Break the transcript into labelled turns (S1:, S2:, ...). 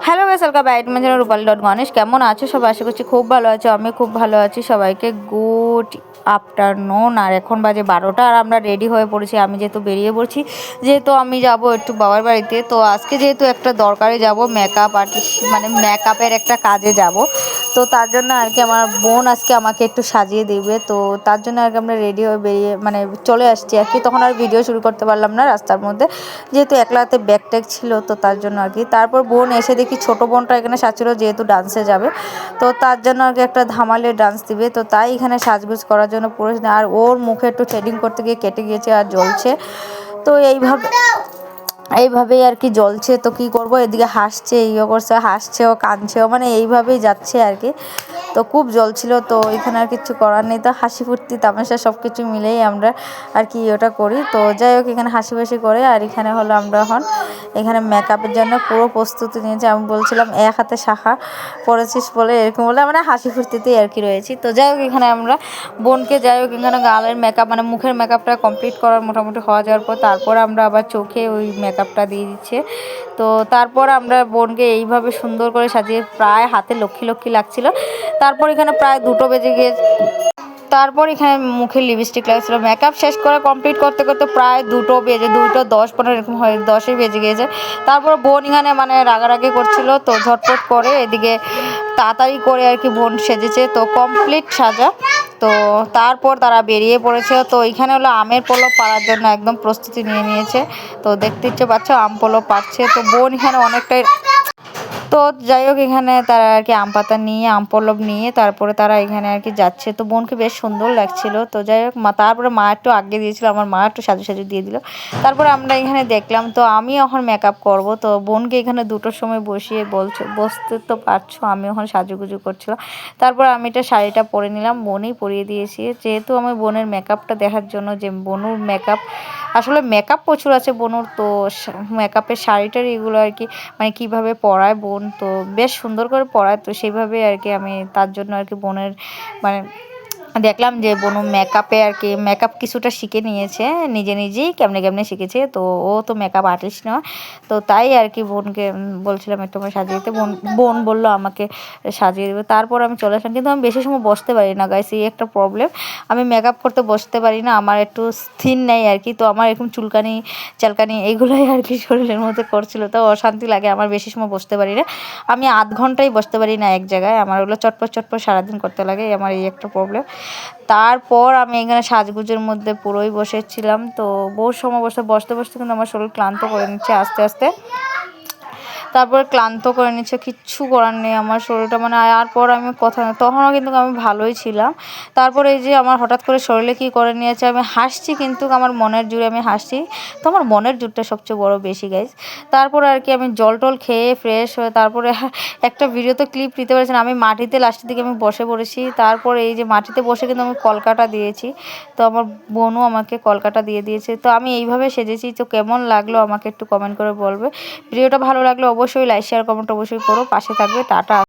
S1: Hello guys, welcome back to my channel Rupali dot Ganesh. কেমন আছো সবাই? আশা করছি খুব ভালো আছো। আমি খুব ভালো আছি। সবাইকে গুড আফটারনুন। আর এখন বাজে 12টা আর আমরা রেডি হয়ে পড়েছি। আমি যেহেতু বেরিয়ে পড়ছি, যেহেতু আমি যাব একটু বাবার বাড়িতে। তো আজকে যেহেতু একটা দরকারে যাব, মেকআপ আর্টিস্ট মানে মেকআপের একটা কাজে যাব। তো তার জন্য আর কি আমার বোন আজকে আমাকে একটু সাজিয়ে দেবে। তো তার জন্য আর কি আমরা রেডি হয়ে বেরিয়ে মানে চলে আসছি আর কি। তখন আর ভিডিও শুরু করতে পারলাম না রাস্তার মধ্যে, যেহেতু একলাতে ব্যাগ ট্যাগ ছিল। তো তার জন্য আর কি তারপর বোন এসে দেখি ছোটো বোনটা এখানে সাজছিল, যেহেতু ডান্সে যাবে। তো তার জন্য আর কি একটা ধামালে ডান্স দিবে। তো তাই এখানে সাজগুজ করার জন্য পুরো, আর ওর মুখে একটু থ্রেডিং করতে গিয়ে কেটে গিয়েছে আর জ্বলছে। তো এইভাবেই আর কি জ্বলছে। তো কি করব, এদিকে হাসছে, ইয়ে করছে, হাসছেও কাঁদছেও, মানে এইভাবেই যাচ্ছে আর কি। তো খুব জ্বলছিল। তো এখানে আর কিছু করার নেই। তো হাসি ফুর্তি তামাশা সব কিছু মিলেই আমরা আর কি ওটা করি। তো যাই হোক, এখানে হাসি ফাসি করে। আর এখানে হলো আমরা এখন এখানে মেকআপের জন্য পুরো প্রস্তুতি নিয়েছি। আমি বলছিলাম এক হাতে শাখা পরেছিস বলে, এরকম বলে মানে হাসি ফুর্তিতেই আর কি রয়েছি। তো যাই হোক, এখানে আমরা বোনকে যাই হোক এখানে গালের মেকআপ মানে মুখের মেকআপটা কমপ্লিট করার মোটামুটি হওয়া যাওয়ার পর তারপর আমরা আবার চোখে ওই মেকআপটা দিয়ে দিচ্ছে। তো তারপর আমরা বোনকে এইভাবে সুন্দর করে সাজিয়ে, প্রায় হাতে লক্ষ্মী লক্ষ্মী লাগছিল। তারপর এখানে প্রায় 2টো বেজে গিয়ে, তারপর এখানে মুখে লিপস্টিক লাগছিল। মেকআপ শেষ করে কমপ্লিট করতে করতে প্রায় 2টো বেজে, 2:10-15 এরকম হয়, 10ই বেজে গিয়েছে। তারপর বোন এখানে মানে রাগারাগি করছিল। তো ঝটপট করে এদিকে তাড়াতাড়ি করে আর কি বোন সেজেছে। তো কমপ্লিট সাজা। তো তারপর তারা বেরিয়ে পড়েছে। তো এখানে হলো আমের পল্লব পাড়ার জন্য একদম প্রস্তুতি নিয়ে নিয়েছে। তো দেখতে ইচ্ছে পাচ্ছে আম পল্লব পাচ্ছে। তো বোন এখানে অনেকটাই, তো যাই হোক এখানে তারা আর কি আম পাতা নিয়ে, আম পল্লব নিয়ে তারপরে তারা এখানে আর কি যাচ্ছে। তো বোনকে বেশ সুন্দর লাগছিল। তো যাই হোক তারপরে মা একটু আগে দিয়েছিল, আমার মা একটু সাজু সাজু দিয়ে দিল। তারপরে আমরা এখানে দেখলাম। তো আমি এখন মেকআপ করব। তো বোনকে এখানে 2টোর সময় বসিয়ে বসতে তো পারছো, আমি এখন সাজুগুজু করছিলাম। তারপর আমি এটা শাড়িটা পরে নিলাম, বোনই পরিয়ে দিয়েছি, যেহেতু আমি বোনের মেকআপটা দেখার জন্য, যে বনুর মেকআপ আসলে মেকআপ প্রচুর আছে বনুর। তো মেকআপের শাড়িটার এগুলো আর কি মানে কীভাবে পরায় বোন, তো বেশ সুন্দর করে পরায়। তো সেইভাবে আর কি আমি তার জন্য আর কি বোনের মানে দেখলাম যে বোন মেকআপে আর কি মেকআপ কিছুটা শিখে নিয়েছে নিজে নিজেই, কেমনে কেমনে শিখেছে। তো ও তো মেকআপ আর্টিস্ট নয়। তো তাই আর কি বোনকে বলছিলাম একটু আমার সাজিয়ে দিতে। বোন বললো আমাকে সাজিয়ে দেবে। তারপর আমি চলে আসলাম, কিন্তু আমি বেশি সময় বসতে পারি না গাইস, এই একটা প্রবলেম। আমি মেকআপ করতে বসতে পারি না, আমার একটু স্থির নেই আর কি। তো আমার এরকম চুলকানি চালকানি এইগুলোই আর কি শরীরের মধ্যে করছিল। তো অশান্তি লাগে, আমার বেশি সময় বসতে পারি না। আমি আধ ঘন্টাই বসতে পারি না এক জায়গায়, আমার ওগুলো চটপট চটপট সারাদিন করতে লাগে, আমার এই একটা প্রবলেম। তারপর আমি এখানে সাজগুজের মধ্যে পুরোই বসেছিলাম। তো বহু সময় বসতে বসতে বসতে কিন্তু আমার শরীর ক্লান্ত করে নিচ্ছে আস্তে আস্তে। তারপরে ক্লান্ত করে নিচ্ছে, কিচ্ছু করার নেই, আমার শরীরটা মানে আর পর আমি কথা, তখনও কিন্তু আমি ভালোই ছিলাম। তারপরে এই যে আমার হঠাৎ করে শরীরে কী করে নিয়েছে, আমি হাসছি কিন্তু আমার মনের জোরে আমি হাসছি। তো আমার মনের জোরটা সবচেয়ে বড় বেশি গাইজ। তারপরে আর কি আমি জল টল খেয়ে ফ্রেশ হয়ে তারপরে একটা ভিডিওতে ক্লিপ নিতে পারছেন, আমি মাটিতে লাস্টের দিকে আমি বসে পড়েছি। তারপরে এই যে মাটিতে বসে কিন্তু আমি কলকাটা দিয়েছি। তো আমার বোনও আমাকে কলকাটা দিয়ে দিয়েছে। তো আমি এইভাবে সেজেছি। তো কেমন লাগলো আমাকে একটু কমেন্ট করে বলবে। ভিডিওটা ভালো লাগলে অবশ্যই লাইক শেয়ার কমেন্ট অবশ্যই করো, পাশে থাকবে। টাটা।